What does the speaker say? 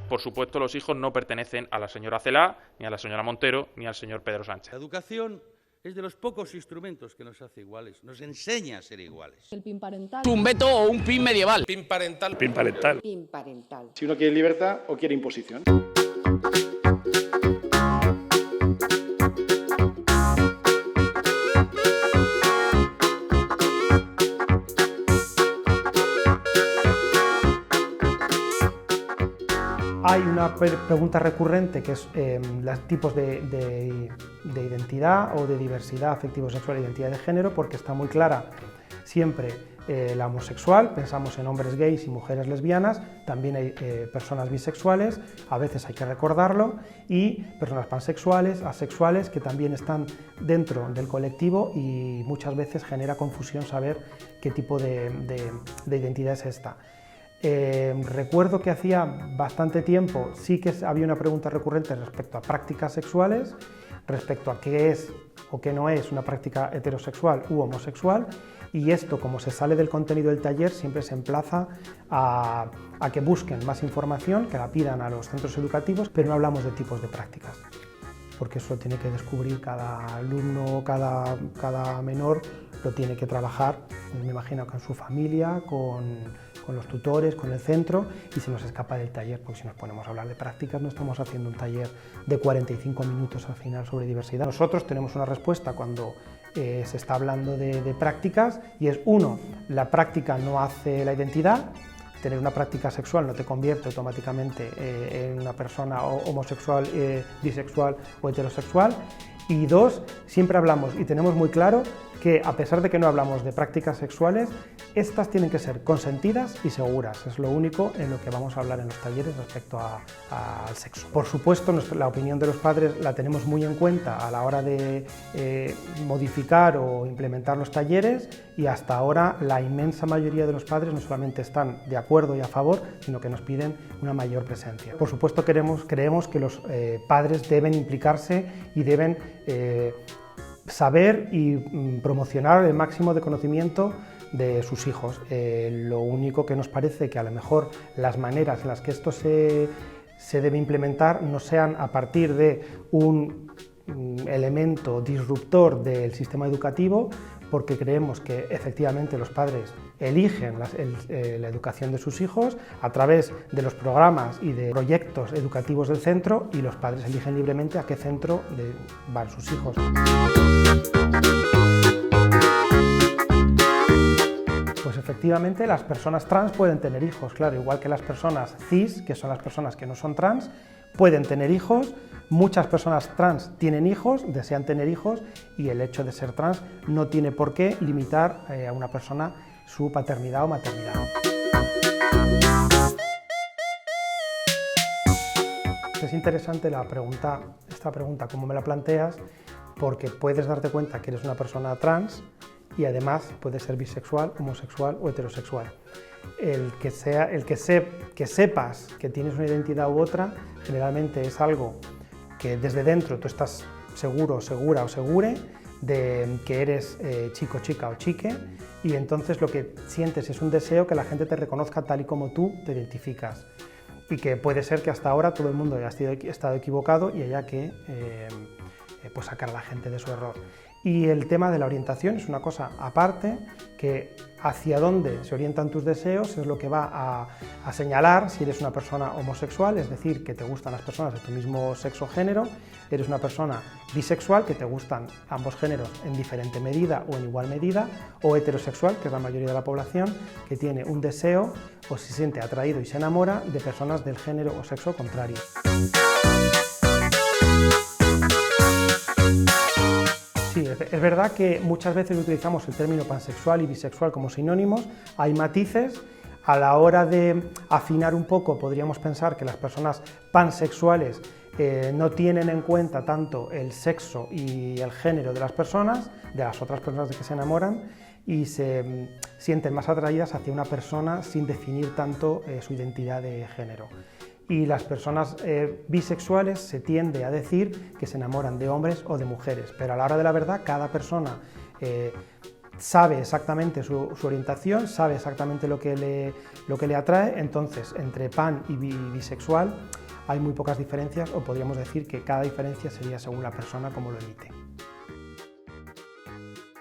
Por supuesto, los hijos no pertenecen a la señora Celaá, ni a la señora Montero, ni al señor Pedro Sánchez. La educación es de los pocos instrumentos que nos hace iguales, nos enseña a ser iguales. El PIN parental. Un veto o un PIN medieval. PIN parental. PIN parental. PIN parental. Si uno quiere libertad o quiere imposición. Hay una pregunta recurrente que es los tipos de identidad o de diversidad afectivo-sexual e identidad de género, porque está muy clara siempre la homosexual, pensamos en hombres gays y mujeres lesbianas, también hay personas bisexuales, a veces hay que recordarlo, y personas pansexuales, asexuales, que también están dentro del colectivo y muchas veces genera confusión saber qué tipo de identidad es esta. Recuerdo que hacía bastante tiempo sí que había una pregunta recurrente respecto a prácticas sexuales, respecto a qué es o qué no es una práctica heterosexual u homosexual, y esto, como se sale del contenido del taller, siempre se emplaza a que busquen más información, que la pidan a los centros educativos, pero no hablamos de tipos de prácticas, porque eso lo tiene que descubrir cada alumno, cada menor lo tiene que trabajar, me imagino, con su familia, con los tutores, con el centro, y se nos escapa del taller, porque si nos ponemos a hablar de prácticas no estamos haciendo un taller de 45 minutos al final sobre diversidad. Nosotros tenemos una respuesta cuando se está hablando de prácticas, y es: uno, la práctica no hace la identidad. Tener una práctica sexual no te convierte automáticamente en una persona homosexual, bisexual o heterosexual. Y dos, siempre hablamos y tenemos muy claro que, a pesar de que no hablamos de prácticas sexuales, estas tienen que ser consentidas y seguras. Es lo único en lo que vamos a hablar en los talleres respecto al sexo. Por supuesto, la opinión de los padres la tenemos muy en cuenta a la hora de modificar o implementar los talleres, y hasta ahora la inmensa mayoría de los padres no solamente están de acuerdo y a favor, sino que nos piden una mayor presencia. Por supuesto, creemos que los padres deben implicarse y deben saber y promocionar el máximo de conocimiento de sus hijos. Lo único que nos parece que a lo mejor las maneras en las que esto se debe implementar no sean a partir de un elemento disruptor del sistema educativo, porque creemos que efectivamente los padres eligen la educación de sus hijos a través de los programas y de proyectos educativos del centro, y los padres eligen libremente a qué centro van sus hijos. Pues efectivamente las personas trans pueden tener hijos, claro, igual que las personas cis, que son las personas que no son trans, pueden tener hijos. Muchas personas trans tienen hijos, desean tener hijos, y el hecho de ser trans no tiene por qué limitar a una persona su paternidad o maternidad. Es interesante esta pregunta, como me la planteas, porque puedes darte cuenta que eres una persona trans y además puedes ser bisexual, homosexual o heterosexual. El que sepas que tienes una identidad u otra, generalmente es algo que desde dentro tú estás seguro, segura o segure de que eres chico, chica o chique, y entonces lo que sientes es un deseo que la gente te reconozca tal y como tú te identificas, y que puede ser que hasta ahora todo el mundo haya estado equivocado y haya que pues sacar a la gente de su error. Y el tema de la orientación es una cosa aparte, que hacia dónde se orientan tus deseos es lo que va a señalar si eres una persona homosexual, es decir, que te gustan las personas de tu mismo sexo o género, eres una persona bisexual, que te gustan ambos géneros en diferente medida o en igual medida, o heterosexual, que es la mayoría de la población, que tiene un deseo o se siente atraído y se enamora de personas del género o sexo contrario. Sí, es verdad que muchas veces utilizamos el término pansexual y bisexual como sinónimos. Hay matices. A la hora de afinar un poco, podríamos pensar que las personas pansexuales no tienen en cuenta tanto el sexo y el género de las personas, de las otras personas de que se enamoran, y se sienten más atraídas hacia una persona sin definir tanto su identidad de género. Y las personas bisexuales se tiende a decir que se enamoran de hombres o de mujeres, pero a la hora de la verdad cada persona sabe exactamente su orientación, sabe exactamente lo que le atrae. Entonces, entre pan y bisexual hay muy pocas diferencias, o podríamos decir que cada diferencia sería según la persona como lo emite.